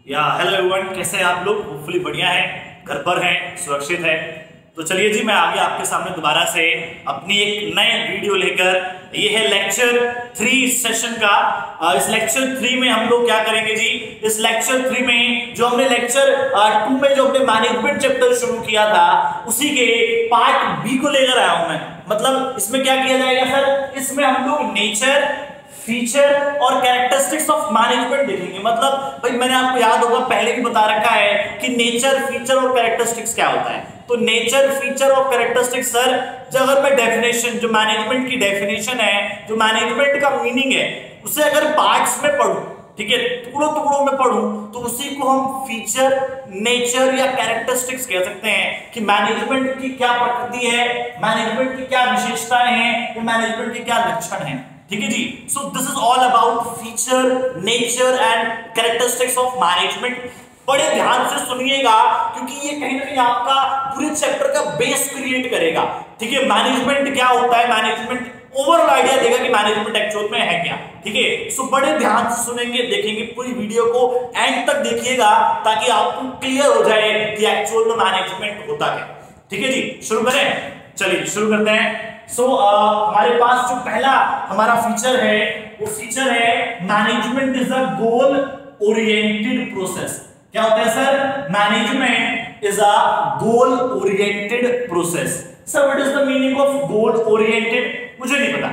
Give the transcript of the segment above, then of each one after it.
या hello everyone, कैसे हैं आप लोग? होपफुली बढ़िया है, घर पर हैं, सुरक्षित है। तो चलिए जी, मैं आगे आपके सामने दोबारा से अपनी एक नए वीडियो लेकर, ये है लेक्चर 3 सेशन का। इस लेक्चर 3 में हम लोग क्या करेंगे जी? इस लेक्चर 3 में जो हमने लेक्चर 2 में जो अपने मैनेजमेंट चैप्टर शुरू किया था, उसी के पार्ट बी को लेकर आया हूं मैं। मतलब इसमें क्या किया जाएगा सर? इसमें हम लोग नेचर, फीचर और कैरेक्टरिस्टिक्स ऑफ मैनेजमेंट देखेंगे। मतलब भाई, मैंने आपको याद होगा पहले भी बता रखा है कि नेचर, फीचर और कैरेक्टरिस्टिक्स क्या होता है। तो नेचर, फीचर और कैरेक्टरिस्टिक्स सर, जब अगर मैं डेफिनेशन, जो मैनेजमेंट की डेफिनेशन है, जो मैनेजमेंट का मीनिंग है, उसे अगर पार्ट्स में पढ़ूं, ठीक है, टुकड़ों टुकड़ों में पढ़ूं, तो उसी को हम फीचर, नेचर या कैरेक्टरिस्टिक्स कह सकते हैं कि मैनेजमेंट की क्या प्रकृति है, मैनेजमेंट की क्या विशेषताएं हैं, मैनेजमेंट के क्या लक्षण हैं। ठीक है जी। So this is all about feature, nature and characteristics of management. बड़े ध्यान से सुनिएगा, क्योंकि ये कहीं ना कहीं आपका पूरे चैप्टर का बेस क्रिएट करेगा। ठीक है, मैनेजमेंट क्या होता है, मैनेजमेंट ओवरऑल आइडिया देगा कि मैनेजमेंट एक्चुअल में है क्या। ठीक है, सो बड़े ध्यान से सुनेंगे, देखेंगे, पूरी वीडियो को एंड तक देखिएगा ताकि आपको क्लियर हो जाए कि एक्चुअल में मैनेजमेंट होता क्या। ठीक है जी, शुरू करें। चलिए शुरू करते हैं। हमारे पास जो पहला हमारा फीचर है, वो फीचर है management is a goal oriented process. क्या होता है sir? Management is a goal oriented process. Sir what is the meaning of goal oriented? मुझे नहीं पता,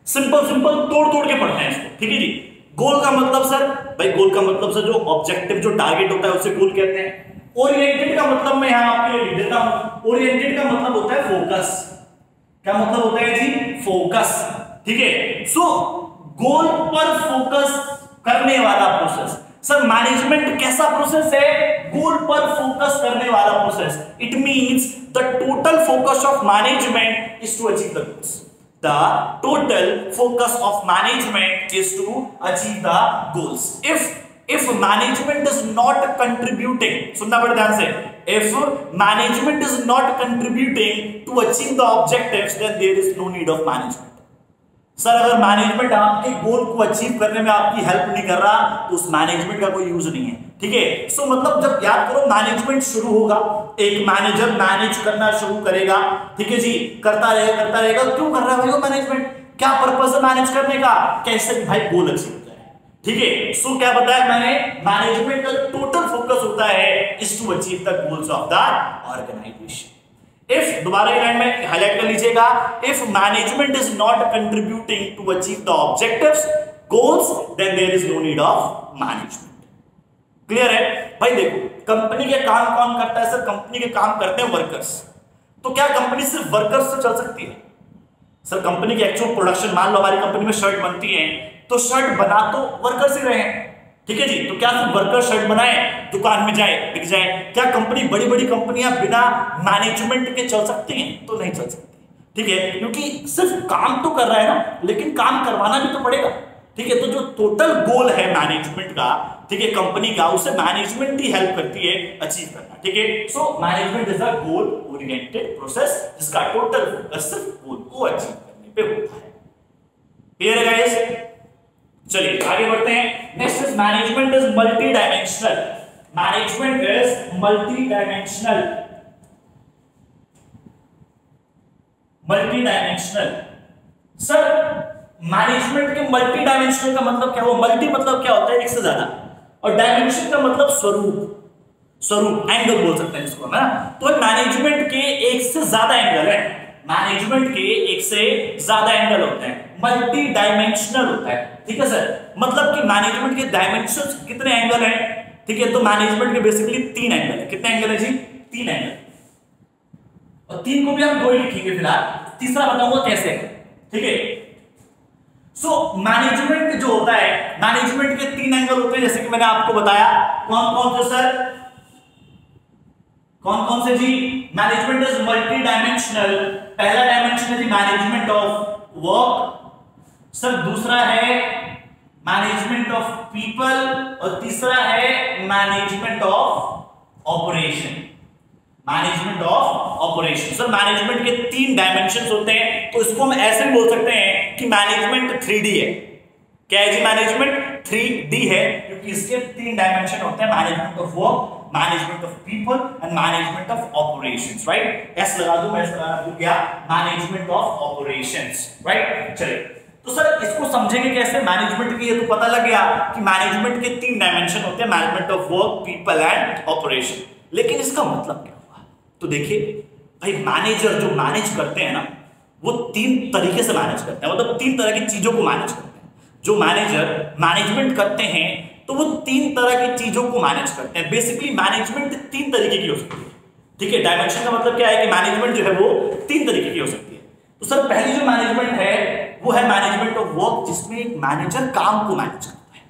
सिंपल तोड़ तोड़ के पढ़ते हैं इसको। ठीक है जी। गोल का मतलब सर, भाई गोल का मतलब सर जो ऑब्जेक्टिव, जो टारगेट होता है उसे गोल कहते हैं। ओरिएंटेड का मतलब मैं यहां आपके लिए लिख देता हूं। ओरिएंटेड का मतलब होता है फोकस। क्या मतलब होता है जी? फोकस। ठीक है, सो गोल पर फोकस करने वाला प्रोसेस। सर मैनेजमेंट कैसा प्रोसेस है? गोल पर फोकस करने वाला process. It means the total focus of management is to achieve the goals. The total focus of management is to achieve the goals. If management is not contributing, सुनना बड़े ध्यान से, if management is not contributing to achieve the objectives, then there is no need of management. Sir अगर management आपके गोल को achieve करने में आपकी हेल्प नहीं कर रहा, तो उस मैनेजमेंट का कोई यूज नहीं है। ठीक है, सो मतलब जब याद करो मैनेजमेंट शुरू होगा, एक मैनेजर मैनेज करना शुरू करेगा। ठीक है जी, करता रहेगा। क्यों कर रहा है भाई वो मैनेजमेंट? क्या पर्पस है मैनेज करने का? कैसे भाई गोल अचीव। ठीक है, सो क्या बताया मैंने? मैनेजमेंट का टोटल फोकस होता है is to achieve the goals of the organisation. If, दोबारा ये लाइन में हाईलाइट कर लीजिएगा, if management is not contributing to achieve the objectives, goals, then there is no need of management. Clear है भाई? देखो, कंपनी के काम कौन करता है सर? कंपनी के काम करते हैं वर्कर्स। तो क्या कंपनी सिर्फ वर्कर्स से चल सकती है? सर कंपनी की एक्चुअल प्रोडक्शन, मान लो हमारी कंपनी में शर्ट बनती है, तो शर्ट बना तो वर्कर्स ही रहे हैं। ठीक है जी, तो क्या सिर्फ वर्कर शर्ट बनाए, दुकान में जाए, बिक जाए? क्या कंपनी, बड़ी बड़ी कंपनियां बिना मैनेजमेंट के चल सकती हैं? तो नहीं चल सकती। ठीक है, क्योंकि सिर्फ काम तो कर रहा है ना, लेकिन काम करवाना भी तो पड़ेगा। ठीक है, तो जो टोटल गोल है मैनेजमेंट का, ठीक है, कंपनी का, उसे मैनेजमेंट ही हेल्प करती है अचीव करना। ठीक है, so management is a goal oriented process, जिसका टोटल फोकस सिर्फ गोल को अचीव करने पे होता है। क्लियर है गाइस? चलिए आगे बढ़ते हैं। Next is management is multi dimensional. Management is multi dimensional. Multi dimensional sir, management के मल्टी डायमेंशनल का मतलब क्या? वो मल्टी मतलब क्या होता है? एक से ज्यादा, और डायमेंशन का मतलब स्वरूप, एंगल बोल सकते हैं इसको, है ना? तो मैनेजमेंट के एक से ज्यादा एंगल है। मैनेजमेंट के एक से ज्यादा एंगल होते हैं, मल्टी डायमेंशनल होता है। ठीक है सर, मतलब कि मैनेजमेंट के डायमेंशंस कितने एंगल हैं? ठीक है, तो मैनेजमेंट के बेसिकली 3 एंगल है। कितने एंगल है जी? 3 एंगल, और 3 को भी हम 2 ही लिखेंगे फिलहाल, तीसरा बताऊंगा कैसे। ठीक है, सो मैनेजमेंट जो होता है, मैनेजमेंट के 3 एंगल होते हैं, जैसे कि मैंने आपको बताया। कौन कौन से सर? कौन कौन से जी? Management is multi dimensional. पहला डायमेंशन है जी मैनेजमेंट ऑफ वर्क, सर दूसरा है मैनेजमेंट ऑफ पीपल, और तीसरा है management of operation. Management of operation. Sir management के 3 डायमेंशंस होते हैं, तो इसको हम ऐसे बोल सकते हैं कि मैनेजमेंट 3D है। क्या है जी मैनेजमेंट? 3D है, क्योंकि इसके 3 डायमेंशन होते हैं, management of work, management of people and management of operations, right? S लगा दूं, मैं एस लगाना भूल गया, मैनेजमेंट ऑफ ऑपरेशंस, राइट? चलिए, तो सर इसको समझेंगे कैसे? मैनेजमेंट की ये तो पता लग गया कि मैनेजमेंट के 3 डायमेंशन होते हैं, management of work, people and operation. लेकिन इसका मतलब क्या हुआ? तो देखिए भाई, मैनेजर जो मैनेज करते हैं ना, वो 3 तरीके से मैनेज करते हैं, मतलब 3 तरह की चीजों को मैनेज करते हैं। जो मैनेजर मैनेजमेंट करते हैं तो वो 3 तरह की चीजों को मैनेज करते हैं। बेसिकली मैनेजमेंट 3 तरीके की हो सकती है, ठीक है? डायमेंशन का मतलब क्या है कि मैनेजमेंट जो है वो 3 तरीके की हो सकती है। तो सर पहली जो मैनेजमेंट है वो है मैनेजमेंट ऑफ वर्क, जिसमें एक मैनेजर काम को मैनेज करता है।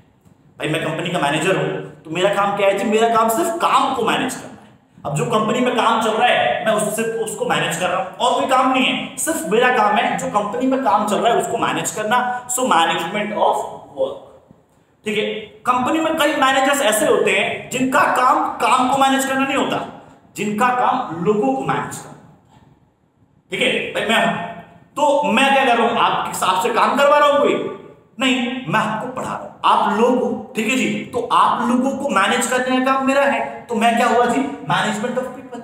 भाई मैं कंपनी का मैनेजर हूं, तो मेरा काम क्या है जी? मेरा काम सिर्फ काम को मैनेज करना है। अब जो कंपनी में काम चल रहा है, मैं उसको मैनेज कर रहा हूं, और कोई काम नहीं है, सिर्फ मेरा काम है जो कंपनी में काम चल रहा है उसको मैनेज करना। सो मैनेजमेंट ऑफ वर्क, ठीक है? कंपनी में कई मैनेजर्स ऐसे होते हैं जिनका काम को मैनेज करना नहीं होता, जिनका काम लोगों को मैनेज करना, ठीक है? भाई मैं हूं, तो मैं क्या कर रहा हूं? आपके हिसाब से काम करवा रहा हूं कोई नहीं, मैं आपको पढ़ा रहा हूं, आप लोग हो, ठीक है जी? तो आप लोगों को मैनेज करने का काम मेरा है, तो मैं क्या हुआ जी? मैनेजमेंट ऑफ पीपल,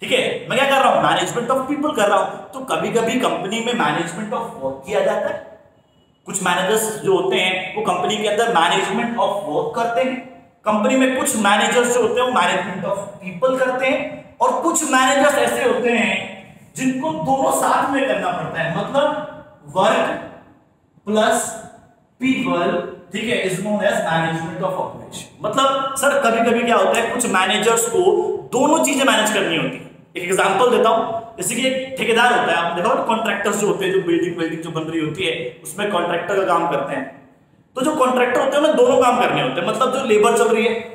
ठीक है? मैं क्या कर रहा हूं? मैनेजमेंट ऑफ पीपल कर रहा हूं। तो कभी कभी कंपनी में मैनेजमेंट ऑफ वर्क किया जाता है। कुछ मैनेजर्स जो होते हैं वो कंपनी के अंदर मैनेजमेंट ऑफ वर्क करते हैं। कंपनी में कुछ मैनेजर्स जो होते हैं वो मैनेजमेंट ऑफ पीपल करते हैं, और कुछ मैनेजर्स ऐसे होते हैं जिनको दोनों साथ में करना पड़ता है, मतलब वर्क प्लस पीपल, ठीक है, is known as management of operation. मतलब सर कभी कभी क्या होता है, कुछ मैनेजर्स को दोनों चीजें मैनेज करनी होती है। एक एग्जांपल देता हूं, जैसे कि एक ठेकेदार होता है, आपने देखा कॉन्ट्रैक्टर्स जो होते हैं, जो बिल्डिंग जो बन रही होती है उसमें कॉन्ट्रैक्टर का काम करते हैं। तो जो कॉन्ट्रैक्टर होते हैं उन्हें दोनों काम करने होते हैं, मतलब जो लेबर चल रही है,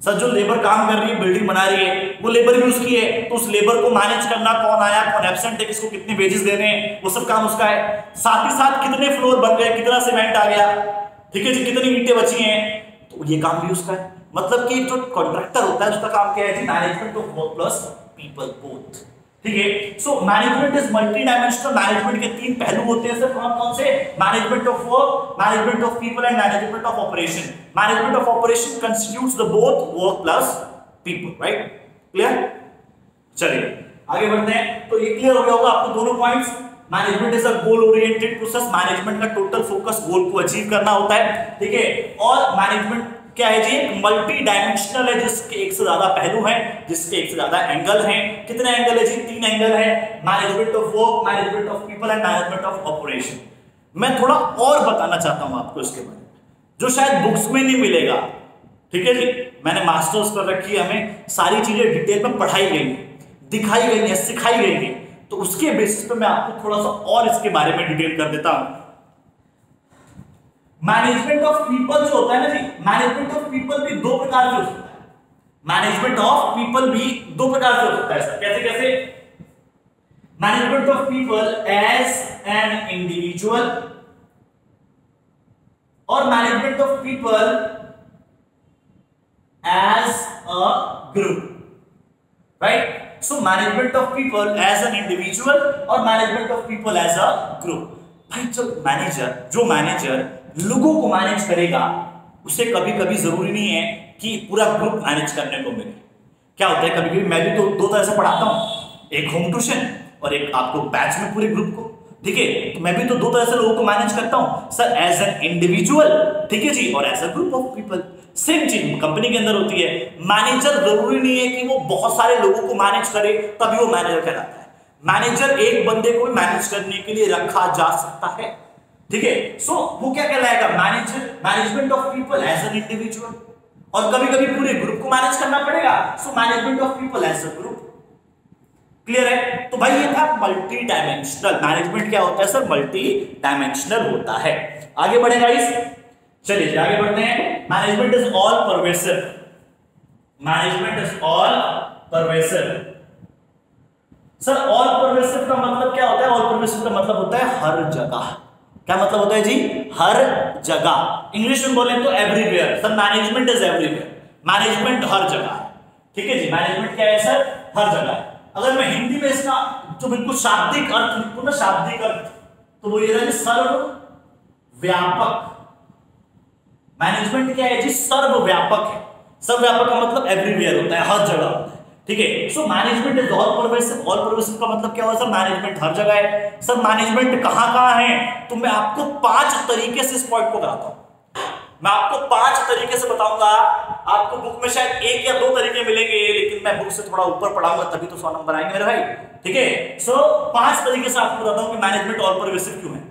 सर जो लेबर काम कर रही है, बिल्डिंग बना रही है, वो लेबर भी उसकी है, तो उस लेबर को मैनेज करना, कौन आया कौन एब्सेंट है, किसको कितने वेजेस देने हैं, वो सब काम उसका है। साथ ही साथ कितने फ्लोर बन गए, कितना सीमेंट आ गया, ठीक है जी, कितनी ईंटें बची हैं, तो ये काम भी उसका है। मतलब कि जो कॉन्ट्रैक्टर होता है उसका काम क्या है जी? Management of work plus people both, ठीक है? So management is multi dimensional. Management के 3 पहलू होते हैं सर, कौन से? Management of work, management of people and management of operation. Management of operation constitutes the both work plus people, right? Clear? चलिए आगे बढ़ते हैं। तो ये क्लियर हो गया होगा आपको दोनों points. Management is a goal oriented process, management का टोटल फोकस गोल को अचीव करना होता है, ठीक है? और मैनेजमेंट क्या है जी? एक मल्टी डायमेंशनल है, जिसके एक से ज्यादा पहलू हैं, जिसके एक से ज्यादा एंगल हैं। कितने एंगल है जी? 3 एंगल है, management of work, management of people and management of operation. मैं थोड़ा और बताना चाहता हूं आपको इसके बारे में, जो शायद बुक्स में नहीं मिलेगा, ठीक है जी? मैंने मास्टर्स कर रखी है, हमें सारी चीजें डिटेल में पढ़ाई गई है, दिखाई गई है, सिखाई गई है, तो उसके बेसिस पे मैं आपको थोड़ा सा और इसके बारे में डिटेल कर देता हूं। मैनेजमेंट ऑफ पीपल जो होता है ना जी, मैनेजमेंट ऑफ पीपल भी 2 प्रकार से हो सकता है। मैनेजमेंट ऑफ पीपल भी 2 प्रकार से हो सकता है सर। कैसे कैसे? Management of people as an individual और management of people as a group, right? So management of people as an individual और management of people as a group. भाई जो मैनेजर लोगों को मैनेज करेगा, उसे कभी कभी जरूरी नहीं है कि पूरा ग्रुप मैनेज करने को मिले। क्या होता है, कभी कभी मैं भी तो 2 तरह से पढ़ाता हूं, एक होम ट्यूशन और एक आपको बैच में पूरे ग्रुप को, ठीक है? तो मैं भी तो 2 तरह से लोगों को मैनेज करता हूं सर, एज एन इंडिविजुअल, ठीक है जी, और as a group of people. Same चीज कंपनी के अंदर होती है। मैनेजर जरूरी नहीं है कि वो बहुत सारे लोगों को मैनेज करे तभी वो मैनेजर कहलाता है। मैनेजर एक बंदे को मैनेज करने के लिए रखा जा सकता है, ठीक है? सो वो क्या कहलाएगा? Management of people as an individual, और कभी कभी पूरे ग्रुप को मैनेज करना पड़ेगा, so management of people as a group. Clear है? तो भाई ये था मल्टी डायमेंशनल। मैनेजमेंट क्या होता है सर? मल्टी डायमेंशनल होता है। आगे बढ़े गाइस, चलिए आगे बढ़ते हैं। Management is all pervasive. Management is all pervasive. Sir all pervasive का मतलब क्या होता है? ऑल परवेसिव का मतलब होता है हर जगह। क्या मतलब होता है जी? हर जगह। इंग्लिश में बोले तो everywhere. Sir management is everywhere, management हर जगह है, ठीक है जी? मैनेजमेंट क्या है सर? हर जगह है। अगर मैं हिंदी में इसका जो बिल्कुल शाब्दिक अर्थ लिखूं ना, शाब्दिक अर्थ, तो वो ये रहा सर्व सर्वव्यापक। मैनेजमेंट क्या है जी? सर्वव्यापक है। सर्वव्यापक का मतलब एवरीवेयर होता है, हर जगह होता है, ठीक है। So management is all pervasive. All pervasive का मतलब क्या हुआ सर? मैनेजमेंट हर जगह है। सर मैनेजमेंट कहां है? तो मैं आपको 5 तरीके से इस पॉइंट को कराता हूं। मैं आपको 5 तरीके से बताऊंगा। आपको बुक में शायद 1 या 2 तरीके मिलेंगे, लेकिन मैं बुक से थोड़ा ऊपर पढ़ाऊंगा तभी तो 100 नंबर आएंगे मेरे भाई, ठीक है। सो 5 तरीके से आपको बताता हूं कि मैनेजमेंट ऑल परवेसिव क्यों है।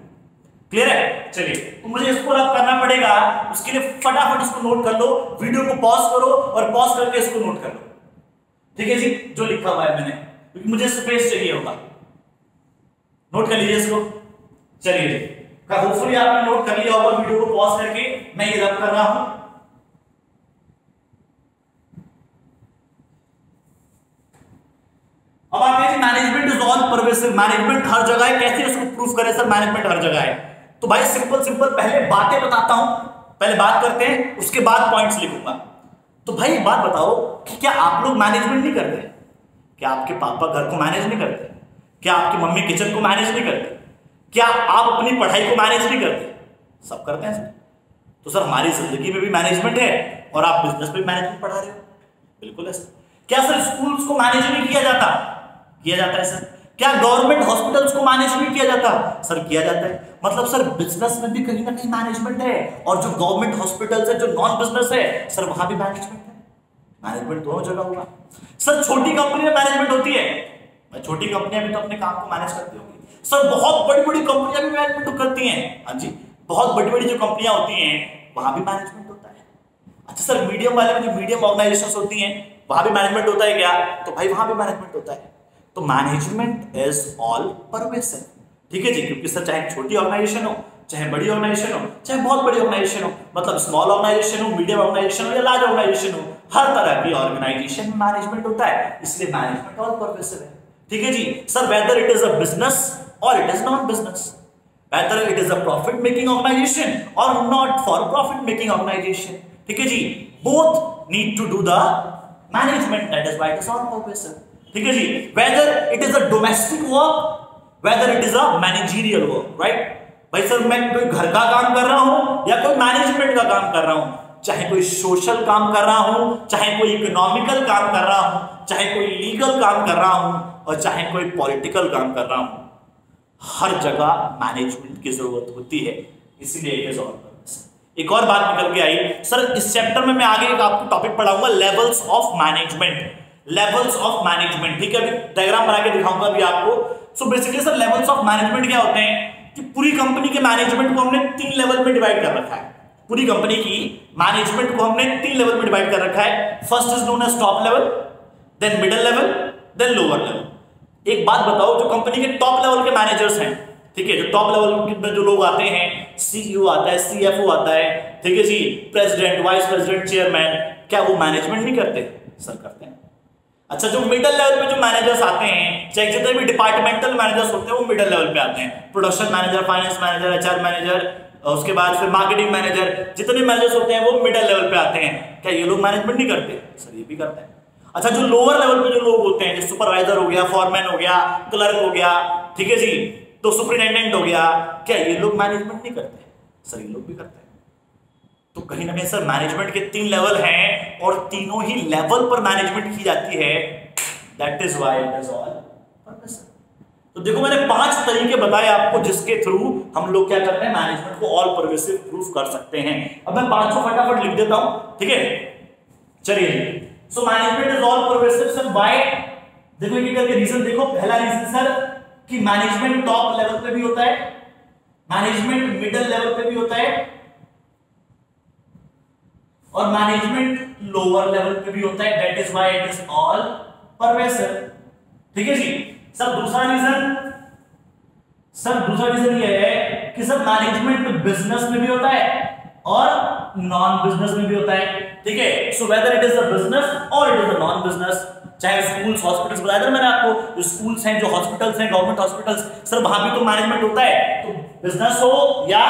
क्लियर है? चलिए, तो मुझे इसको अब करना पड़ेगा। उसके लिए फटाफट इसको नोट कर लो, वीडियो को पॉज करो और पॉज करके इसको नोट कर लो, ठीक है जी, जो लिखा हुआ है मैंने, क्योंकि मुझे स्पेस चाहिए होगा। नोट कर लीजिए इसको। चलिए जी, होपफुली आपने नोट कर लिया होगा। वीडियो को पॉज करके मैं ये रब कर रहा हूं। अब आते हैं management is all pervasive. Management हर जगह है। कैसे उसको प्रूफ करें सर मैनेजमेंट हर जगह है? तो भाई सिंपल पहले बातें बताता हूं, पहले बात करते हैं, उसके बाद पॉइंट्स लिखूंगा। तो भाई बात बताओ कि क्या आप लोग मैनेजमेंट नहीं करते? क्या आपके पापा घर को मैनेज नहीं करते? क्या आपकी मम्मी किचन को मैनेज नहीं करते? क्या आप अपनी पढ़ाई को मैनेज नहीं करते? सब करते हैं सर। तो सर हमारी जिंदगी में भी मैनेजमेंट है और आप बिजनेस में मैनेजमेंट पढ़ा रहे हो, बिल्कुल है सर। क्या सर स्कूल्स को मैनेज नहीं किया जाता? किया जाता है सर। क्या गवर्नमेंट हॉस्पिटल्स को मैनेज नहीं किया जाता? सर किया जाता है। मतलब सर बिजनेस में भी कहीं ना कहीं मैनेजमेंट है, और जो गवर्नमेंट हॉस्पिटल्स है, जो नॉन बिजनेस है सर, वहां भी मैनेजमेंट है। मैनेजमेंट दोनों जगह होगा सर। छोटी कंपनी में मैनेजमेंट होती है, छोटी कंपनियां भी तो अपने काम को मैनेज करती होंगी सर। बहुत बड़ी बड़ी कंपनियां भी मैनेजमेंट करती हैं, हाँ जी। बहुत बड़ी बड़ी जो कंपनियां होती हैं वहां भी मैनेजमेंट होता है। अच्छा सर, मीडियम वाले में जो मीडियम ऑर्गेनाइजेशंस होती हैं वहां भी मैनेजमेंट होता है क्या? तो भाई वहां भी मैनेजमेंट होता है। तो मैनेजमेंट इज ऑल परवेसिव, ठीक है जी। क्योंकि सर चाहे छोटी ऑर्गेनाइजेशन हो, चाहे बड़ी ऑर्गेनाइजेशन हो, चाहे बहुत बड़ी ऑर्गेनाइजेशन हो, मतलब स्मॉल ऑर्गेनाइजेशन हो, मीडियम ऑर्गेनाइजेशन हो या लार्ज ऑर्गेनाइजेशन हो, हर तरह की ऑर्गेनाइजेशन में मैनेजमेंट होता है। इसलिए मैनेजमेंट ऑल परवेसिव है, ठीक है जी। Sir whether it is a business or it is non business, whether it is a profit making organization or not for profit making organization, ठीक है जी, both need to do the management, that is why it is all pervasive, ठीक है जी। whether it is a domestic work, whether it is a managerial work, right? भाई sir मैं कोई घर का काम कर रहा हूं या कोई मैनेजमेंट का काम कर रहा हूं, चाहे कोई सोशल काम कर रहा हूं, चाहे कोई इकोनॉमिकल काम कर रहा हूं, चाहे कोई लीगल काम कर रहा हूं, और चाहे कोई पॉलिटिकल काम कर रहा हूं, हर जगह मैनेजमेंट की जरूरत होती है। इसीलिए इट इज ऑल परवेसिव। एक और बात निकल के आई सर, इस चैप्टर में मैं आगे एक आपको टॉपिक पढ़ाऊंगा, levels of management. Levels of management, ठीक है, अभी डायग्राम बना के दिखाऊंगा अभी आपको। So basically sir levels of management क्या होते हैं कि पूरी कंपनी के मैनेजमेंट को हमने 3 लेवल में डिवाइड कर रखा है। पूरी कंपनी की मैनेजमेंट को हमने 3 लेवल में डिवाइड कर रखा है। First is known as top level, then middle level, then lower level. एक बात बताओ, जो कंपनी के टॉप लेवल के मैनेजर्स हैं, ठीक है, जो टॉप लेवल में जो लोग आते हैं, सीईओ आता है, सीएफओ आता है, ठीक है जी, प्रेसिडेंट, वाइस प्रेसिडेंट, चेयरमैन, क्या वो मैनेजमेंट नहीं करते? सर करते हैं। अच्छा, जो मिडिल लेवल पे जो मैनेजर्स आते हैं, चाहे जितने भी डिपार्टमेंटल मैनेजर्स होते हैं वो मिडिल लेवल पे आते हैं। Production manager, finance manager, HR manager, उसके बाद फिर मार्केटिंग मैनेजर, जितने मैनेजर्स होते हैं वो मिडिल लेवल पे आते हैं। क्या ये लोग मैनेजमेंट नहीं करते? सर ये भी करते हैं। अच्छा, जो लोअर लेवल पे जो लोग होते हैं, जो सुपरवाइजर हो गया, फॉरमैन हो गया, क्लर्क हो गया, ठीक है जी, तो सुपरिटेंडेंट हो गया, क्या ये लोग मैनेजमेंट नहीं करते? सर ये लोग भी करते हैं। तो कहीं ना कहीं सर मैनेजमेंट के 3 लेवल हैं और तीनों ही लेवल पर मैनेजमेंट की जाती है। That is why it is all pervasive. तो देखो मैंने 5 तरीके बताए आपको जिसके थ्रू हम लोग क्या करते हैं, मैनेजमेंट को ऑल परवेसिव प्रूफ कर सकते हैं। अब मैं 5 फटाफट लिख देता हूं, ठीक है। चलिए, सो management is all pervasive sir why, देखो एक करके रीजन देखो। पहला रीजन सर कि मैनेजमेंट टॉप लेवल पे भी होता है, मैनेजमेंट मिडिल लेवल पे भी होता है, और मैनेजमेंट लोअर लेवल पे भी होता है। That is why it is all pervasive, ठीक है जी। सर दूसरा रीजन ये है कि सर मैनेजमेंट बिजनेस में भी होता है और नॉन बिजनेस में भी होता है, ठीक है। So whether it is a business or it is a non business, चाहे स्कूल्स, हॉस्पिटल्स, बताया था मैंने आपको, जो स्कूल्स हैं, जो हॉस्पिटल्स हैं, गवर्नमेंट हॉस्पिटल्स, सर वहां भी तो मैनेजमेंट होता है। तो बिजनेस हो या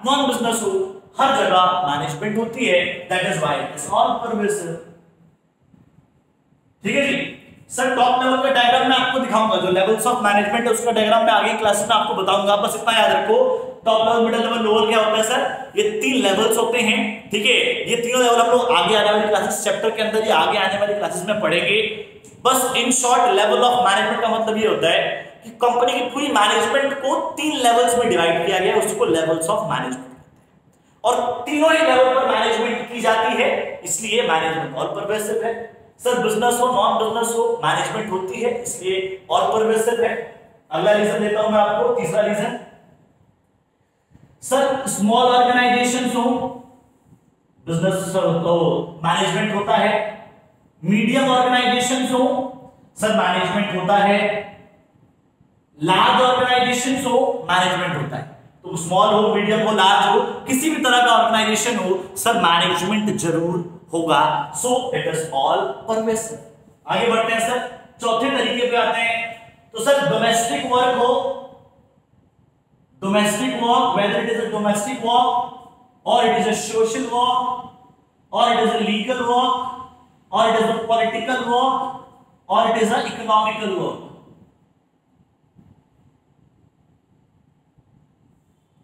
नॉन बिजनेस हो, हर जगह मैनेजमेंट होती है। That is why it is all pervasive, ठीक है जी। सर टॉप लेवल का डायग्राम मैं आपको दिखाऊंगा, जो लेवल्स ऑफ मैनेजमेंट है उसका डायग्राम मैं आगे क्लास में आपको बताऊंगा। बस इतना याद रखो, top level, middle level, lower क्या होता है सर? ये 3 लेवल्स होते हैं, ठीक है। ये तीनों लेवल हम लोग आगे आने वाली क्लासेस, चैप्टर के अंदर, ये आगे आने वाली क्लासेस में पढ़ेंगे। बस in short level of management का मतलब ये होता है कि कंपनी की पूरी मैनेजमेंट को 3 लेवल्स में डिवाइड किया गया है, उसको लेवल्स ऑफ मैनेजमेंट, और तीनों ही लेवल पर मैनेजमेंट की जाती है, इसलिए मैनेजमेंट ऑल परवेसिव है। सर बिजनेस हो नॉन बिजनेस हो मैनेजमेंट होती है, इसलिए ऑल परवेसिव है। अगला रीजन देता हूं मैं आपको, तीसरा रीजन, सर स्मॉल ऑर्गेनाइजेशंस हो बिजनेस तो मैनेजमेंट होता है, मीडियम ऑर्गेनाइजेशंस हो सर मैनेजमेंट होता है, लार्ज ऑर्गेनाइजेशंस हो मैनेजमेंट होता है। तो स्मॉल हो, मीडियम हो, लार्ज हो, किसी भी तरह का ऑर्गेनाइजेशन हो सर मैनेजमेंट जरूर होगा, so it is all pervasive. आगे बढ़ते हैं सर, चौथे तरीके पे आते हैं। तो सर डोमेस्टिक वर्क हो, domestic work, whether it is a domestic work or it is a social work or it is a legal work or it is a political work or it is a economical work,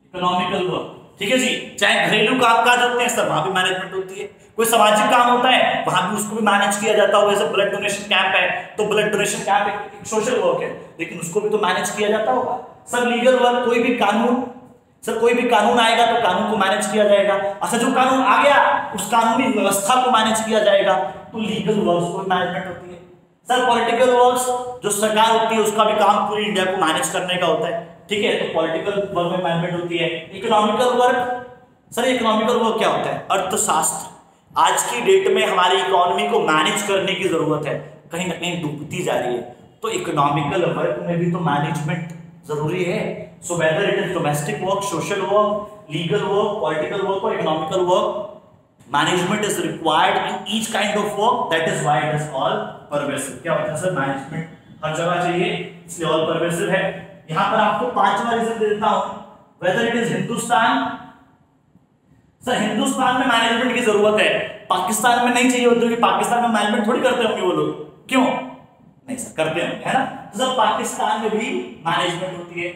economical work, ठीक है जी। चाहे घरेलू कामकाज होते हैं sir, वहां भी management होती है। कोई सामाजिक काम होता है, वहां भी उसको भी मैनेज किया जाता होगा। जैसे ब्लड डोनेशन कैंप है, तो ब्लड डोनेशन कैंप एक सोशल वर्क है, लेकिन उसको भी तो मैनेज किया जाता होगा। सर लीगल वर्क, कोई भी कानून, सर कोई भी कानून आएगा तो कानून को मैनेज किया जाएगा। अच्छा जो कानून आ गया उस कानूनी व्यवस्था को मैनेज किया जाएगा, तो लीगल वर्क्स को मैनेजमेंट होती है। सर पॉलिटिकल वर्क्स, जो सरकार होती है उसका भी काम पूरी इंडिया को मैनेज करने का होता है, ठीक है, तो पॉलिटिकल वर्क में मैनेजमेंट होती है। Economical work, sir economical work क्या होता है? अर्थशास्त्र। आज की डेट में हमारी इकोनॉमी को मैनेज करने की जरूरत है, कहीं ना कहीं डूबती जा रही है, तो इकोनॉमिकल वर्क में भी तो मैनेजमेंट जरूरी है। So whether it is domestic work, social work, legal work, political work और economical work, management is required in each kind of work, that is why it is all pervasive. क्या होता है sir? Management हर जगह चाहिए, इसलिए all pervasive है। यहां पर आपको पांचवा रीजन दे देता हूं, weather it is Hindustan, sir Hindustan में मैनेजमेंट की जरूरत है, पाकिस्तान में नहीं चाहिए होती, क्योंकि पाकिस्तान में मैनेजमेंट थोड़ी करते होंगे वो लोग, क्यों नहीं सर? करते होंगे, है ना। तो सर पाकिस्तान में भी मैनेजमेंट होती है।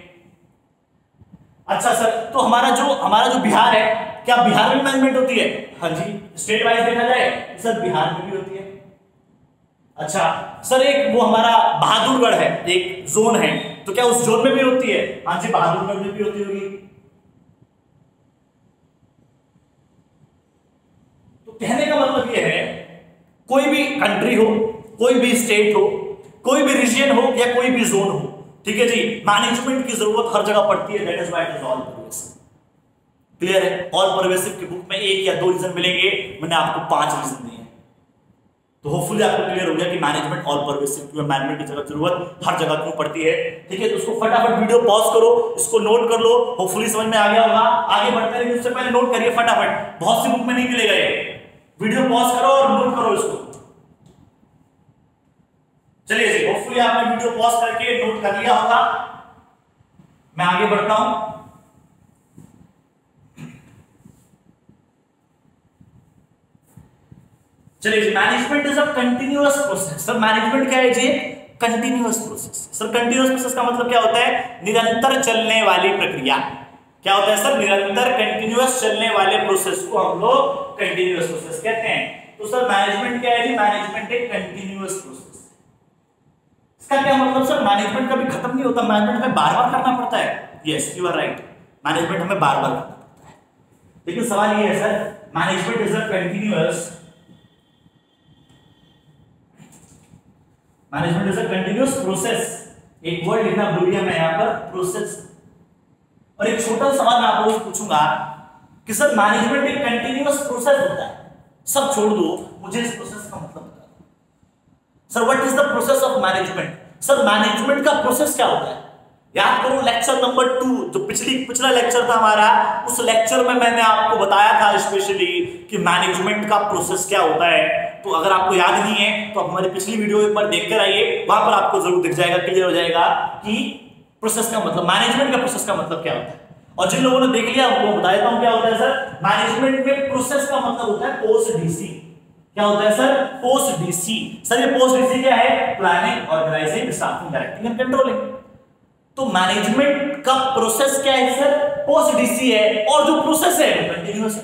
अच्छा सर, तो हमारा जो बिहार है, क्या बिहार में मैनेजमेंट होती है? हाँ जी, स्टेट वाइज देखा जाए सर बिहार में भी होती है। अच्छा सर, एक वो हमारा बहादुरगढ़ है, एक जोन है, तो क्या उस जोन में भी होती है? हाँ जी, बहादुरगढ़ में भी होती होगी। तो कहने का मतलब ये है, कोई भी कंट्री हो, कोई भी स्टेट हो, कोई भी रीजन हो या कोई भी जोन हो, ठीक है जी, मैनेजमेंट की जरूरत हर जगह पड़ती है, that is why it is all pervasive. Clear है? ऑल परवेसिव की बुक में 1 या 2 रीजन मिलेंगे, मैंने आपको 5 रीजन दिए हैं, तो होपफुली आपको क्लियर हो गया कि मैनेजमेंट ऑल परवेसिव क्यों, मैनेजमेंट की जरूरत हर जगह क्यों पड़ती है, ठीक है। तो उसको फटाफट वीडियो पॉज करो, इसको नोट कर लो, होपफुली समझ में आ गया होगा। आगे बढ़ते हैं, उससे पहले नोट करिए फटाफट, बहुत सी बुक में नहीं मिलेगा ये, वीडियो पॉज करो और नोट करो इसको। चलिए जी, होपफुली आपने वीडियो पॉज करके नोट कर लिया होगा। मैं आगे बढ़ता हूं। चलिए जी, management is a continuous process. Sir management क्या है जी? Continuous process. Sir continuous process का मतलब क्या होता है? निरंतर चलने वाली प्रक्रिया। क्या होता है सर? निरंतर कंटिन्यूअस चलने वाले प्रोसेस को हम लोग कंटिन्यूअस प्रोसेस कहते हैं। तो सर मैनेजमेंट क्या है जी? मैनेजमेंट एक कंटिन्यूअस प्रोसेस। इसका क्या मतलब सर? मैनेजमेंट कभी खत्म नहीं होता, मैनेजमेंट हमें बार बार करना पड़ता है। Yes, you are right, management हमें बार बार करना पड़ता है। लेकिन सवाल ये है sir, management is a continuous, management is a continuous process. एक वर्ड लिखना भूल गया मैं यहां पर, प्रोसेस। और एक छोटा सवाल मैं आपको पूछूंगा कि सर मैनेजमेंट एक कंटिन्यूअस प्रोसेस होता है, सब छोड़ दो, मुझे इस प्रोसेस का मतलब बता दो। Sir what is the process of management? Sir management का प्रोसेस क्या होता है? याद करो लेक्चर नंबर 2, जो पिछला लेक्चर था हमारा, उस लेक्चर में मैंने आपको बताया था स्पेशली कि मैनेजमेंट का प्रोसेस क्या होता है। तो अगर आपको याद नहीं है तो आप हमारी पिछली वीडियो एक बार देख कर आइए, वहां पर आपको जरूर दिख जाएगा, क्लियर हो जाएगा कि प्रोसेस का मतलब, मैनेजमेंट का प्रोसेस का मतलब क्या होता है। और जिन लोगों ने देख लिया उनको बता देता हूं क्या होता है सर। मैनेजमेंट में प्रोसेस का मतलब होता है पोस्ट डीसी। क्या होता है सर? POSDC. सर ये पोस्ट डीसी क्या है? Planning, organising, staffing, directing and controlling. तो मैनेजमेंट का प्रोसेस क्या है सर? पोस्ट डीसी है, और जो प्रोसेस है वो कंटिन्यूअस है।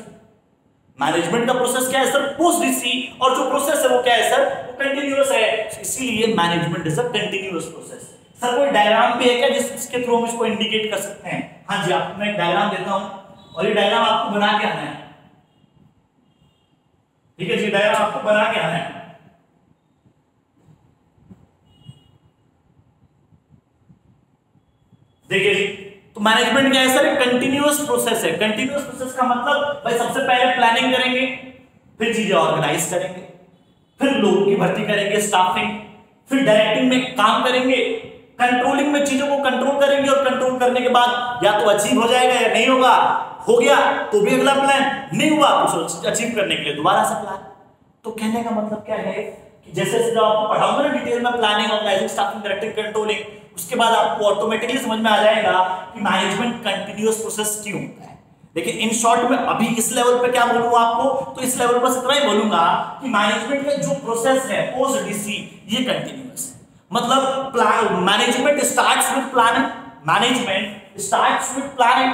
मैनेजमेंट का प्रोसेस क्या है सर? पोस्ट डीसी, और जो प्रोसेस है वो क्या है सर? वो कंटिन्यूअस है। इसीलिए management is a continuous process. Sir कोई डायग्राम भी है क्या जिसके थ्रू हम इसको इंडिकेट कर सकते हैं? हाँ जी, आपको मैं एक डायग्राम देता हूं और ये डायग्राम आपको बना के आना है। ठीक है जी, डायग्राम आपको बना के आना है। देखिए जी, तो मैनेजमेंट क्या है सर? कंटिन्यूअस प्रोसेस है। कंटिन्यूअस प्रोसेस का मतलब भाई सबसे पहले प्लानिंग करेंगे, फिर चीजें ऑर्गेनाइज करेंगे, फिर लोगों की भर्ती करेंगे, स्टाफिंग, फिर डायरेक्टिंग में काम करेंगे, कंट्रोलिंग में चीजों को कंट्रोल करेंगे, और कंट्रोल करने के बाद या तो अचीव हो जाएगा या नहीं होगा, हो गया तो भी अगला प्लान, नहीं हुआ तो अचीव करने के लिए दोबारा से प्लान। तो कहने का मतलब क्या है कि जैसे जैसे आपको पढ़ाऊंगा ना डिटेल में, planning, organising, staffing, directing, controlling, उसके बाद आपको ऑटोमेटिकली समझ में आ जाएगा कि मैनेजमेंट कंटिन्यूअस प्रोसेस क्यों होता है। लेकिन इन शॉर्ट में अभी इस लेवल पे क्या बोलूंगा आपको, तो इस लेवल पर इतना ही बोलूंगा कि मैनेजमेंट का जो प्रोसेस है पोस्ट डीसी, ये कंटिन्यूअस है। मतलब management starts with planning, management starts with planning,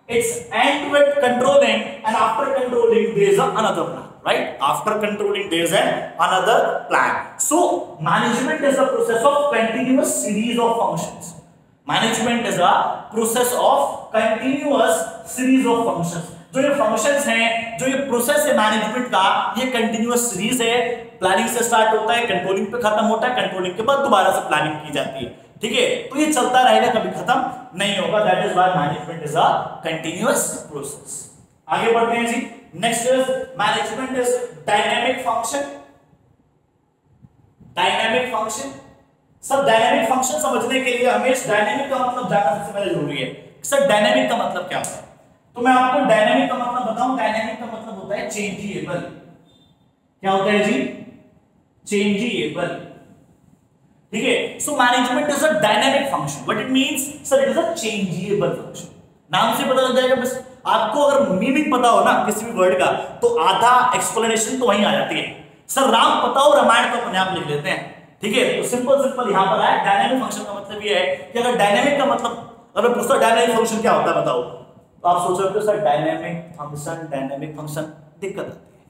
it's end with controlling, and after controlling there is another plan, right? After controlling there is another plan. So management is a process of continuous series of functions. Management is a process of continuous series of functions. जो ये functions हैं, जो ये process है management का, ये continuous series है। Planning से स्टार्ट होता है, कंट्रोलिंग पे खत्म होता है, कंट्रोलिंग के बाद दोबारा से प्लानिंग की जाती है। ठीक है, तो ये चलता रहेगा, कभी खत्म नहीं होगा। That is why management is a continuous process. आगे बढ़ते हैं जी। Next is management is dynamic function. Dynamic function, सब डायनेमिक फंक्शन समझने के लिए हमें इस डायनेमिक का मतलब जानना सबसे पहले जरूरी है। सर डायनेमिक का मतलब क्या होता है? तो मैं आपको डायनेमिक का मतलब बताऊं। डायनेमिक का मतलब होता है चेंजिएबल। क्या होता है जी? चेंजिएबल। ठीक है, so management is a dynamic function. What it means? Sir it is a changeable function. नाम से पता लग जाएगा। बस आपको अगर मीनिंग पता हो ना किसी भी वर्ड का, तो आधा एक्सप्लेनेशन तो वहीं आ जाती है। सर राम पता हो, रामायण तो अपने आप लिख लेते हैं। ठीक है, तो सिंपल सिंपल यहां पर है। डायनेमिक फंक्शन का मतलब ये है कि अगर डायनेमिक का मतलब, अगर पूछता डायनेमिक फंक्शन क्या होता है बताओ, तो आप सोच रहे हो sir dynamic function, dynamic function, दिक्कत आती है।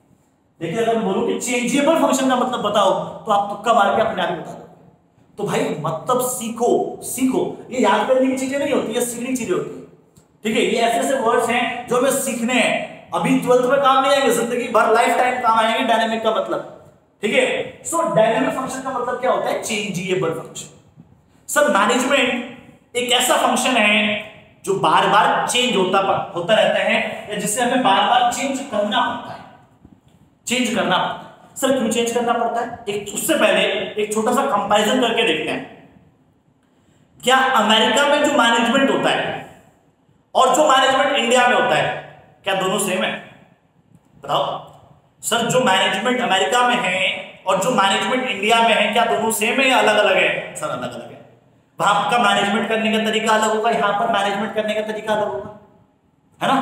देखिए अगर मैं बोलूं कि चेंजेबल फंक्शन का मतलब बताओ, तो आप तुक्का मार के अपने आप ही बता दोगे। तो भाई मतलब सीखो, सीखो। ये याद करने की चीजें नहीं होती है, सीखने की चीजें होती है। ठीक है, ये ऐसे ऐसे वर्ड्स हैं जो हमें सीखने हैं। अभी 12th में काम नहीं आएंगे, जिंदगी भर लाइफ टाइम काम आएंगे डायनेमिक का मतलब। ठीक है, सो डायनेमिक फंक्शन का मतलब क्या होता है? चेंजिएबल फंक्शन। सर मैनेजमेंट एक ऐसा फंक्शन है जो बार बार चेंज होता रहता है, या जिससे हमें बार बार चेंज करना पड़ता है। चेंज करना पड़ता है। सर क्यों चेंज करना पड़ता है? एक उससे पहले एक छोटा सा कंपैरिजन करके देखते हैं। क्या अमेरिका में जो मैनेजमेंट होता है और जो मैनेजमेंट इंडिया में होता है, क्या दोनों सेम है? बताओ सर, जो मैनेजमेंट अमेरिका में है और जो मैनेजमेंट इंडिया में है, क्या दोनों सेम है या अलग अलग है? सर अलग अलग है। वहां का मैनेजमेंट करने का तरीका अलग होगा, यहां पर मैनेजमेंट करने का तरीका अलग होगा, है ना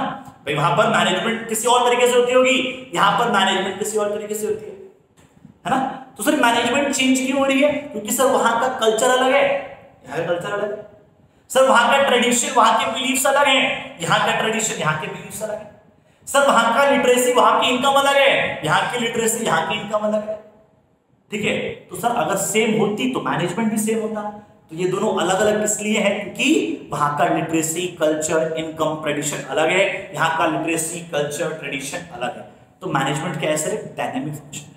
भाई? वहां पर मैनेजमेंट किसी और तरीके से होती होगी, यहां पर मैनेजमेंट किसी और तरीके से होती है ना? तो सर मैनेजमेंट चेंज क्यों हो रही है? क्योंकि सर वहां का कल्चर अलग है, यहाँ का कल्चर अलग है। सर वहां का ट्रेडिशन, वहां के बिलीफ्स अलग हैं, यहाँ का ट्रेडिशन, यहाँ के बिलीफ्स अलग है। सर वहां का लिटरेसी, वहां की इनकम अलग है, यहाँ की लिटरेसी, यहाँ की इनकम अलग है। ठीक है, तो सर अगर सेम होती तो मैनेजमेंट भी सेम होता। तो ये दोनों अलग अलग किस लिए है? क्योंकि वहां का लिटरेसी, कल्चर, इनकम, ट्रेडिशन अलग है, यहाँ का लिटरेसी, कल्चर, ट्रेडिशन अलग है। तो मैनेजमेंट क्या है सर? एक डायनेमिक फंक्शन है।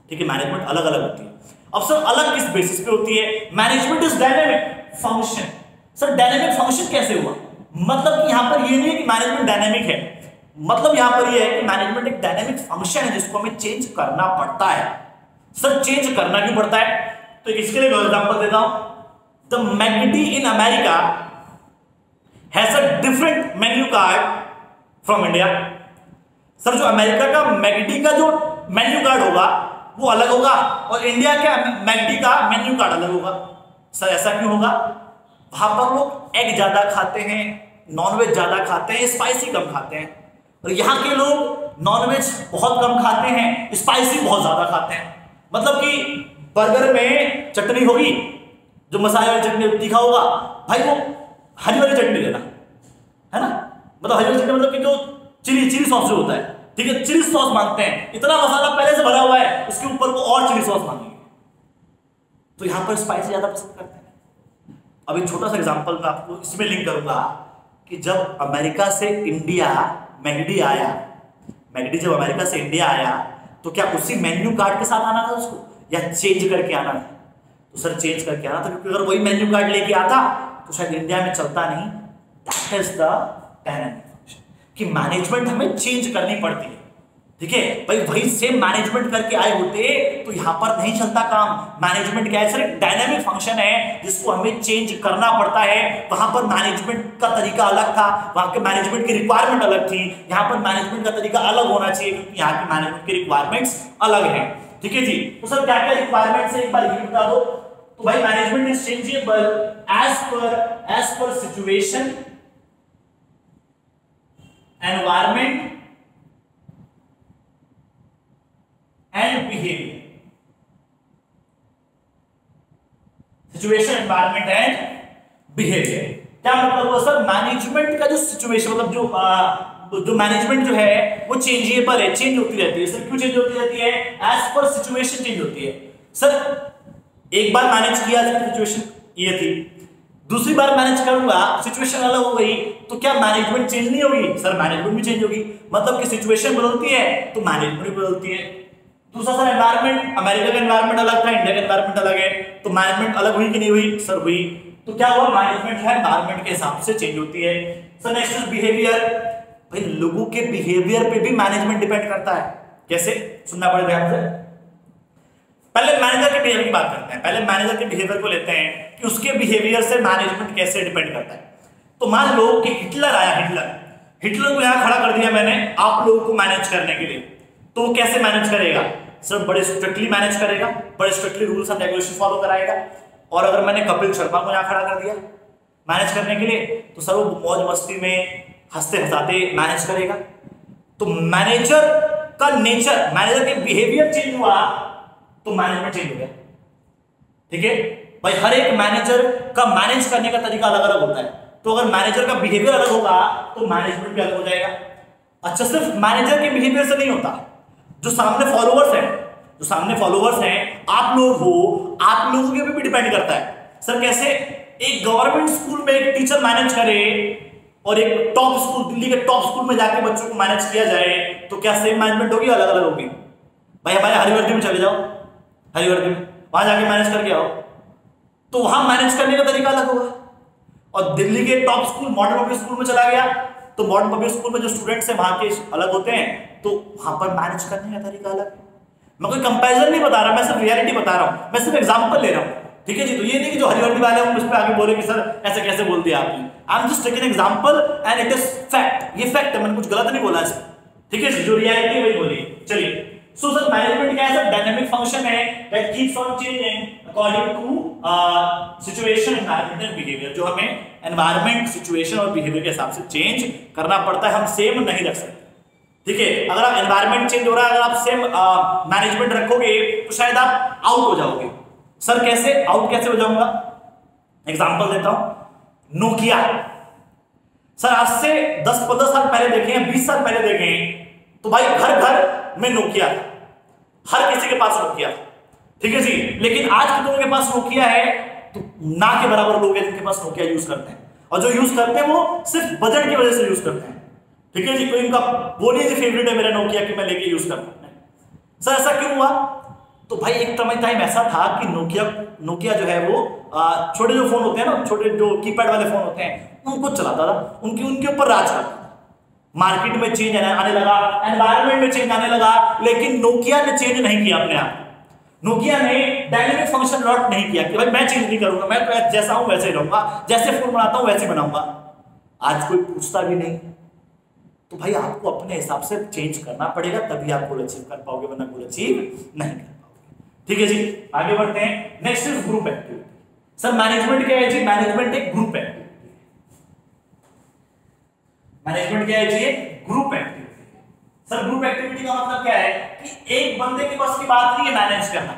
ठीक है, मैनेजमेंट अलग अलग होती है। अब सर अलग किस बेसिस पे होती है? Management is dynamic function. Sir dynamic function कैसे हुआ? मतलब कि यहां पर ये नहीं है कि मैनेजमेंट डायनेमिक है, मतलब यहां पर ये है कि मैनेजमेंट एक डायनेमिक फंक्शन है जिसको हमें चेंज करना पड़ता है। सर चेंज करना क्यों पड़ता है? तो इसके लिए एग्जांपल देता हूं। The McD in America has a different menu card from India. Sir जो अमेरिका का मैकडी का जो मेन्यू कार्ड होगा वो अलग होगा, और इंडिया का मैकडी का मेन्यू कार्ड अलग होगा। सर ऐसा क्यों होगा? वहां पर लोग एग ज्यादा खाते हैं, नॉनवेज ज्यादा खाते हैं, स्पाइसी कम खाते हैं, और यहाँ के लोग नॉनवेज बहुत कम खाते हैं, स्पाइसी बहुत ज्यादा खाते हैं। मतलब कि बर्गर में चटनी होगी, जो मसाले वाली चटनी तीखा होगा, भाई वो हरी वाली चटनी देना, है ना, मतलब हरी वाली चटनी मतलब कि जो चिली सॉस जो होता है, ठीक है, चिली सॉस मांगते हैं, इतना मसाला पहले से भरा हुआ है, उसके ऊपर वो और चिली सॉस मांगेंगे, तो यहां पर स्पाइसी ज्यादा पसंद करते हैं। अब एक छोटा सा एग्जांपल मैं आपको इसमें लिंक करूंगा कि जब अमेरिका से इंडिया मैगडी आया, मैगडी जब अमेरिका से इंडिया आया तो क्या उसी मेन्यू कार्ड के साथ आना था उसको या चेंज करके आना था? तो सर चेंज करके आना था, क्योंकि अगर वही मेन्यू कार्ड लेके आता तो शायद इंडिया में चलता नहीं। That is the dynamic function कि मैनेजमेंट हमें चेंज करनी पड़ती है, ठीक है भाई, वही सेम मैनेजमेंट करके आए होते तो यहां पर नहीं चलता काम। मैनेजमेंट क्या है सर? एक डायनामिक फंक्शन है जिसको हमें चेंज करना पड़ता है। वहां पर मैनेजमेंट का तरीका अलग था, वहां के मैनेजमेंट की रिक्वायरमेंट अलग थी, यहां पर मैनेजमेंट का तरीका अलग होना चाहिए क्योंकि यहाँ की मैनेजमेंट की रिक्वायरमेंट्स अलग है, ठीक है जी। तो सर क्या क्या रिक्वायरमेंट्स है एक बार ये बता दो। तो भाई management is changeable as per situation, environment and behaviour. Situation, environment and behaviour क्या मतलब हुआ सर? मैनेजमेंट का जो सिचुएशन मतलब जो मैनेजमेंट जो है वो चेंजेबल है, चेंज होती रहती है। सर क्यों चेंज होती रहती है? एज पर सिचुएशन चेंज होती है। सर एक बार मैनेज किया सिचुएशन ये थी, दूसरी बार मैनेज करूंगा सिचुएशन अलग हो गई, तो क्या मैनेजमेंट चेंज नहीं होगी? सर मैनेजमेंट भी चेंज होगी, मतलब कि सिचुएशन बदलती है तो मैनेजमेंट भी बदलती है। दूसरा सर एनवायरमेंट, अमेरिका का एनवायरमेंट अलग था, इंडिया का एनवायरमेंट अलग है, तो मैनेजमेंट अलग हुई कि नहीं हुई? सर हुई। तो क्या हुआ? मैनेजमेंट है एनवायरमेंट के हिसाब से चेंज होती है। Sir next is behaviour. भाई लोगों के बिहेवियर पे भी मैनेजमेंट डिपेंड करता है। कैसे? सुनना पड़ेगा ध्यान से। पहले मैनेजर के बिहेवियर की बात करते हैं, पहले मैनेजर के बिहेवियर को लेते हैं कि उसके बिहेवियर से मैनेजमेंट कैसे डिपेंड करता है। तो मान लो कि हिटलर आया, हिटलर को यहां खड़ा कर दिया मैंने आप लोगों को मैनेज करने के लिए, तो वो कैसे मैनेज करेगा? सर बड़े स्ट्रिक्टली मैनेज करेगा, बड़े strictly rules and regulation follow कराएगा। और अगर मैंने कपिल शर्मा को यहां खड़ा कर दिया मैनेज करने के लिए, तो सर वो मौज मस्ती में हंसते हंसाते मैनेज करेगा। तो मैनेजर का नेचर, मैनेजर के बिहेवियर चेंज हुआ तो मैनेजमेंट चेंज हो गया, ठीक है भाई। हर एक मैनेजर का मैनेज करने का तरीका अलग अलग होता है, तो अगर मैनेजर का बिहेवियर अलग होगा तो मैनेजमेंट भी अलग हो जाएगा। अच्छा सिर्फ मैनेजर के बिहेवियर से नहीं होता, जो सामने फॉलोवर्स हैं आप लोग हो, आप लोगों के भी डिपेंड करता है। सर कैसे? एक गवर्नमेंट स्कूल में एक टीचर मैनेज करे और एक टॉप स्कूल, दिल्ली के टॉप स्कूल में जाके बच्चों को मैनेज किया जाए, तो क्या सेम मैनेजमेंट होगी? अलग अलग होगी। भाई हमारे हरिवर्दी में चले जाओ, हरिवर्दी में वहां जाके मैनेज करके आओ, तो वहां मैनेज करने का तरीका अलग होगा। और दिल्ली के top school modern public school में चला गया, तो मॉडर्न पब्लिक स्कूल में जो स्टूडेंट्स हैं वहां के अलग होते हैं, तो वहां पर मैनेज करने का तरीका अलग है। मैं कोई कंपैरिजन नहीं बता रहा, मैं सिर्फ रियलिटी बता रहा हूं, मैं सिर्फ एग्जांपल ले रहा हूं, ठीक है जी। तो ये नहीं कि जो हरिवर्दी वाले हैं उस पर आगे बोले कि सर ऐसे कैसे बोल दिया आपने। I am just taking example and it is fact, ये फैक्ट है, मैंने कुछ गलत नहीं बोला इसमें, ठीक है जी। जो रियलिटी है वही बोली। चलिए सो सर मैनेजमेंट क्या है सर? डायनामिक फंक्शन है that keeps on changing according to situation, environment and behaviour. जो हमें एनवायरनमेंट, सिचुएशन और बिहेवियर के हिसाब से चेंज करना पड़ता है, हम सेम नहीं रख सकते, ठीक है। अगर आप एनवायरनमेंट चेंज हो रहा है, अगर आप सेम मैनेजमेंट रखोगे तो शायद आप आउट हो जाओगे। सर कैसे आउट कैसे हो जाऊंगा? एग्जांपल देता हूं। नोकिया, सर आज से 10-15 साल पहले देखें, 20 साल पहले देखें, तो भाई घर घर में नोकिया, हर किसी के पास नोकिया, ठीक है जी। लेकिन आज के लोगों के पास नोकिया है तो ना के बराबर लोग हैं जिनके पास नोकिया यूज करते हैं, और जो यूज करते हैं वो सिर्फ बजट की वजह से यूज करते हैं, ठीक है जी। कोई इनका वो नहीं फेवरेट है मेरा नोकिया कि मैं लेके यूज करता हूं। सर ऐसा क्यों हुआ? तो भाई एक टाइम ऐसा था कि नोकिया जो है वो छोटे जो फोन होते हैं ना, छोटे जो कीपैड वाले फोन होते हैं उनको चलाता था, उनके ऊपर राज करता था। मार्केट में चेंज आने लगा, एनवायरनमेंट में चेंज आने लगा, लेकिन नोकिया ने चेंज नहीं किया अपने आप। नोकिया ने डायनेमिक फंक्शन लॉट नहीं किया कि भाई मैं चेंज नहीं करूंगा, मैं तो जैसा हूं वैसे ही रहूंगा, जैसे फोन बनाता हूं वैसे बनाऊंगा। आज कोई पूछता भी नहीं, तो भाई आपको अपने हिसाब से चेंज करना पड़ेगा, तभी आप गोल अचीव कर पाओगे, वरना गोल अचीव नहीं कर पाओगे, ठीक है जी। आगे बढ़ते हैं। Next is group activity. Sir management क्या है जी? मैनेजमेंट एक ग्रुप एक्टिविटी। मैनेजमेंट क्या है जी? Group activity. Sir group activity का मतलब क्या है कि एक बंदे के बस की बात नहीं है मैनेज करना।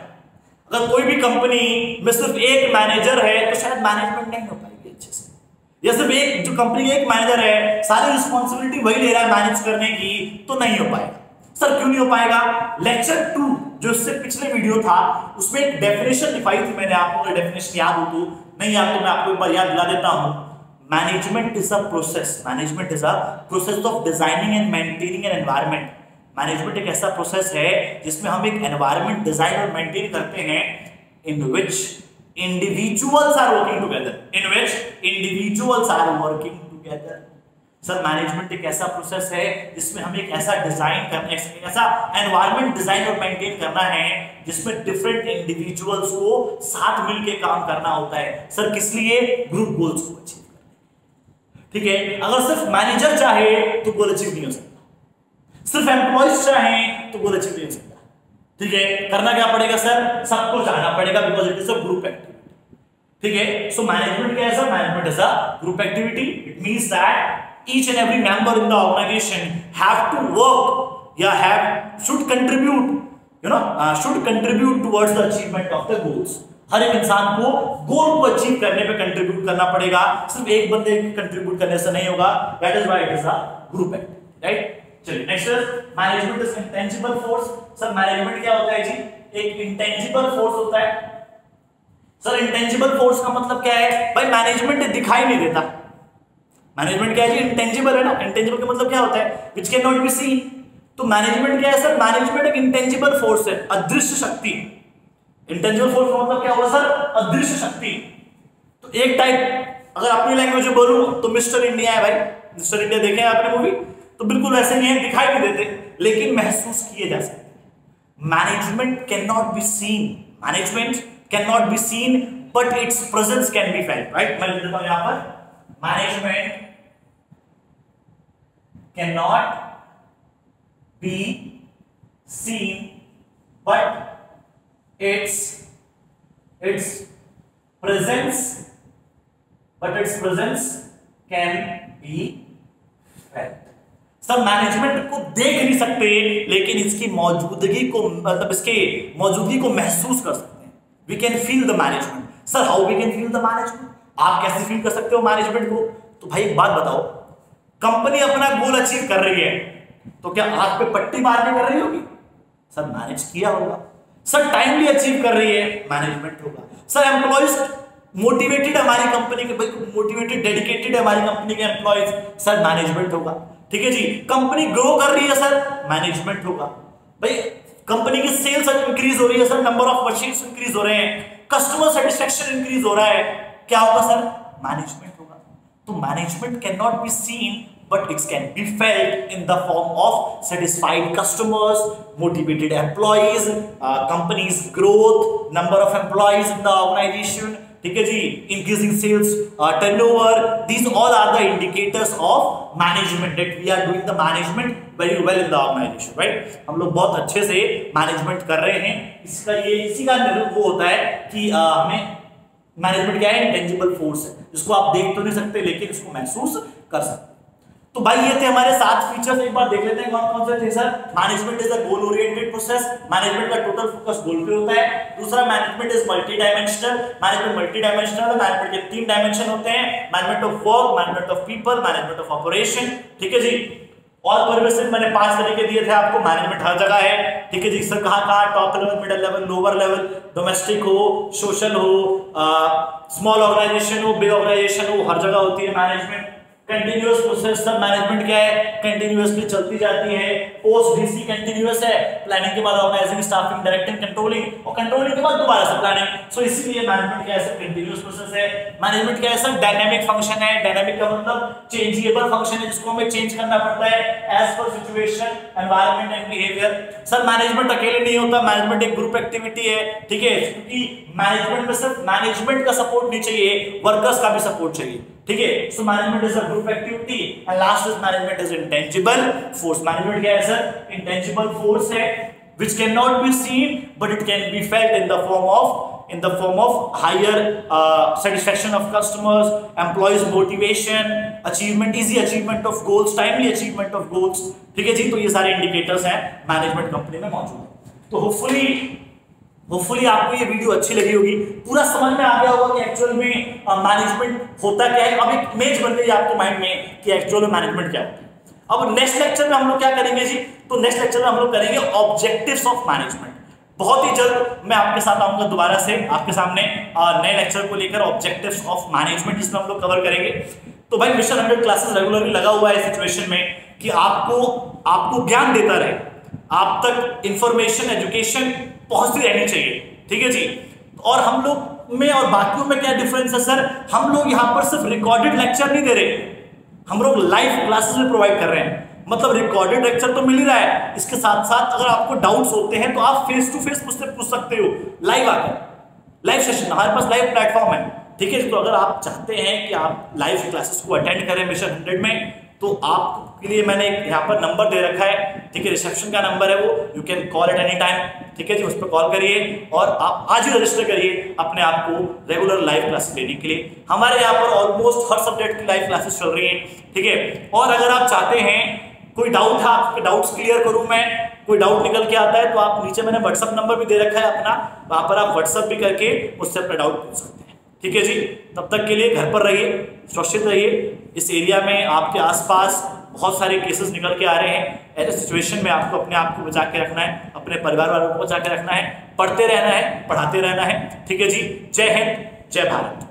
अगर कोई भी कंपनी में सिर्फ एक मैनेजर है तो शायद मैनेजमेंट नहीं हो पाएगी अच्छे से, या सिर्फ एक जो कंपनी का एक मैनेजर है सारी रिस्पॉन्सिबिलिटी वही ले रहा है मैनेज करने की, तो नहीं हो पाएगा। सर क्यों नहीं हो पाएगा? लेक्चर 2 जो इससे पिछले वीडियो था उसमें एक डेफिनेशन दिखाई थी मैंने आपको, अगर डेफिनेशन याद हो तो, नहीं याद तो मैं आपको एक बार याद दिला देता हूं। Management is a process, management is a process of designing and maintaining an environment. Management एक ऐसा प्रोसेस है जिसमें हम एक एनवायरनमेंट डिजाइन और मेंटेन करते हैं इन विच individuals are working together, in which individuals are working together। Sir management एक ऐसा प्रोसेस है जिसमें हम एक ऐसा डिजाइन करना, ऐसा एनवायरनमेंट डिजाइन और मेंटेन करना है जिसमें डिफरेंट इंडिविजुअल्स को साथ मिलकर काम करना होता है। सर किस लिए? ग्रुप गोल्स को अचीव करने। ठीक है, अगर सिर्फ मैनेजर चाहे तो गोल अचीव नहीं हो सकता, सिर्फ एम्प्लॉयज चाहे तो गोल अचीव नहीं हो सकता। ठीक है, करना क्या पड़ेगा सर? सबको जाना पड़ेगा, because it is a group activity. ठीक है, सो मैनेजमेंट क्या है sir? Management is a group activity. It means that each and every member in the organization have to work या should contribute towards the achievement of the goals। हर एक इंसान को गोल को achieve करने पे कंट्रीब्यूट करना पड़ेगा, सिर्फ एक बंदे कंट्रीब्यूट करने से नहीं होगा। That is why it is a group activity, right. चलिए next is management is intangible force. Sir management क्या होता है जी? एक इंटेंजिबल फोर्स होता है। सर इंटेंजिबल फोर्स का मतलब क्या है? भाई मैनेजमेंट दिखाई नहीं देता। मैनेजमेंट क्या है जी? इंटेंजिबल है ना। इंटेंजिबल का मतलब क्या होता है? Which can not be seen. तो मैनेजमेंट क्या है सर? मैनेजमेंट एक इंटेंजिबल फोर्स है, अदृश्य शक्ति। इंटेंजिबल फोर्स का मतलब क्या होगा सर? अदृश्य शक्ति। तो एक टाइप अगर अपनी लैंग्वेज में बोलूं तो मिस्टर इंडिया है भाई। मिस्टर इंडिया देखे हैं आपने मूवी? तो बिल्कुल वैसे ही है, दिखाई नहीं देते लेकिन महसूस किए जा सकते। Management can not be seen, management can not be seen but it's presence can be felt, right. मैं लिख देता हूं यहां पर, management cannot be seen but its presence can be felt। Sir management को देख नहीं सकते लेकिन इसकी मौजूदगी को, मतलब इसके मौजूदगी को महसूस कर सकते हैं। We can feel the management. Sir how we can feel the management? आप कैसे फील कर सकते हो मैनेजमेंट को? तो भाई एक बात बताओ, कंपनी अपना गोल अचीव कर रही है तो क्या आंख पे पट्टी मार के कर रही होगी? सर मैनेज किया होगा। सर टाइमली अचीव कर रही है, मैनेजमेंट होगा। सर एम्प्लॉयज मोटिवेटेड है हमारी कंपनी के, मोटिवेटेड डेडिकेटेड है हमारी कंपनी के एम्प्लॉयज, सर मैनेजमेंट होगा। ठीक है जी, कंपनी ग्रो कर रही है सर, मैनेजमेंट होगा। भाई कंपनी की सेल्स इंक्रीज हो रही है sir, number of machines increase हो रहे हैं, कस्टमर सेटिस्फेक्शन इंक्रीज हो रहा है, क्या होगा सर? मैनेजमेंट होगा। तो management can not be seen but it can be felt in the form of satisfied customers, motivated employees, company's growth, number of employees in the organization, ठीक है जी, increasing sales turnover, these all are the indicators of management, that we are doing the management very well in the organization, right। हम लोग बहुत अच्छे से management कर रहे हैं। इसी का वो होता है कि हमें मैनेजमेंट क्या है? इंटेंजिबल फोर्स है जिसको आप देख तो नहीं सकते लेकिन इसको महसूस कर सकते। तो भाई ये थे हमारे 7 फीचर्स, एक बार देख लेते हैं कौन कौन से थे sir. Management is a goal oriented process, management का टोटल फोकस गोल पे होता है। दूसरा management is multi dimensional, management multi dimensional है, मैनेजमेंट के 3 डायमेंशन होते हैं, management of work, management of people, management of operation. ठीक है जी, और परमिशन मैंने 5 तरीके दिए थे आपको। मैनेजमेंट हर जगह है, ठीक है जी। सर कहाँ top level, middle level, lower level, domestic हो, सोशल हो, स्मॉल ऑर्गेनाइजेशन हो, बिग ऑर्गेनाइजेशन हो, हर जगह होती है मैनेजमेंट। कंटिन्यूअस प्रोसेस, सब मैनेजमेंट क्या है? कंटिन्यूअसली चलती जाती है। पोस्ट डीसी कंटिन्यूअस है, प्लानिंग के बाद ऑर्गेनाइजिंग, स्टाफिंग, डायरेक्टिंग, कंट्रोलिंग, और कंट्रोलिंग के बाद दोबारा से प्लानिंग। सो इसीलिए मैनेजमेंट क्या है सर? कंटिन्यूअस प्रोसेस है। मैनेजमेंट क्या है सर? डायनामिक फंक्शन है। डायनामिक का मतलब चेंजेबल फंक्शन है जिसको हमें चेंज करना पड़ता है as per situation, environment and behaviour. Sir management अकेले नहीं होता, मैनेजमेंट एक ग्रुप एक्टिविटी है, ठीक है, क्योंकि मैनेजमेंट में सिर्फ मैनेजमेंट का सपोर्ट नहीं चाहिए, वर्कर्स का भी सपोर्ट चाहिए। ठीक है, so management is a group activity and last is management is intangible force. Management क्या है सर? इंटेंजिबल फोर्स है which cannot be seen but it can be felt in the form of higher satisfaction of customers, employees motivation, achievement, easy achievement of goals, timely achievement of goals। ठीक है जी, तो ये सारे indicators हैं management company में मौजूद है। तो होपफुली होपफुली आपको ये वीडियो अच्छी लगी होगी, पूरा समझ में आ गया होगा कि एक्चुअल में मैनेजमेंट होता क्या है। अब एक इमेज बन गई आपके माइंड में कि एक्चुअल में मैनेजमेंट क्या होता है। अब नेक्स्ट लेक्चर में हम लोग क्या करेंगे जी, तो नेक्स्ट लेक्चर में हम लोग करेंगे ऑब्जेक्टिव्स ऑफ मैनेजमेंट। बहुत ही जल्द मैं आपके साथ आऊंगा दोबारा से आपके सामने नए लेक्चर को लेकर, ऑब्जेक्टिव्स ऑफ मैनेजमेंट, जिसमें हम लोग कवर करेंगे। तो भाई मिशन 100 क्लासेस रेगुलरली लगा हुआ है इस सिचुएशन में कि आपको ज्ञान देता रहे, आप तक इंफॉर्मेशन एजुकेशन पहुंचती रहनी चाहिए, ठीक है जी। और हम लोग में और बाकियों में क्या डिफरेंस है सर, हम लोग यहाँ पर सिर्फ रिकॉर्डेड लेक्चर नहीं दे रहे, हम लोग लाइव क्लासेस में प्रोवाइड कर रहे हैं। मतलब रिकॉर्डेड लेक्चर तो मिल ही रहा है, इसके साथ साथ अगर आपको डाउट्स होते हैं तो आप फेस टू फेस मुझसे पूछ सकते हो, लाइव आकर, लाइव सेशन, हमारे पास लाइव प्लेटफॉर्म है, ठीक है। तो अगर आप चाहते हैं कि आप लाइव क्लासेस को अटेंड करें मिशन 100 में, तो आपके लिए मैंने यहाँ पर नंबर दे रखा है, ठीक है, रिसेप्शन का नंबर है वो, you can call at any time, ठीक है जी। उस पर कॉल करिए और आप आज ही रजिस्टर करिए अपने आप को रेगुलर लाइव क्लासेस लेने के लिए। हमारे यहाँ पर ऑलमोस्ट हर सब्जेक्ट की लाइव क्लासेस चल रही हैं, ठीक है। और अगर आप चाहते हैं कोई डाउट है, आपके डाउट्स क्लियर करूं मैं, कोई डाउट निकल के आता है, तो आप नीचे मैंने व्हाट्सएप नंबर भी दे रखा है अपना, वहां पर आप व्हाट्सएप भी करके उससे अपना डाउट पूछ सकते हैं, ठीक है जी। तब तक के लिए घर पर रहिए, सुरक्षित रहिए। इस एरिया में आपके आसपास बहुत सारे केसेस निकल के आ रहे हैं, ऐसे सिचुएशन में आपको अपने आप को बचा के रखना है, अपने परिवार वालों को बचा के रखना है, पढ़ते रहना है, पढ़ाते रहना है, ठीक है जी। जय हिंद, जय भारत।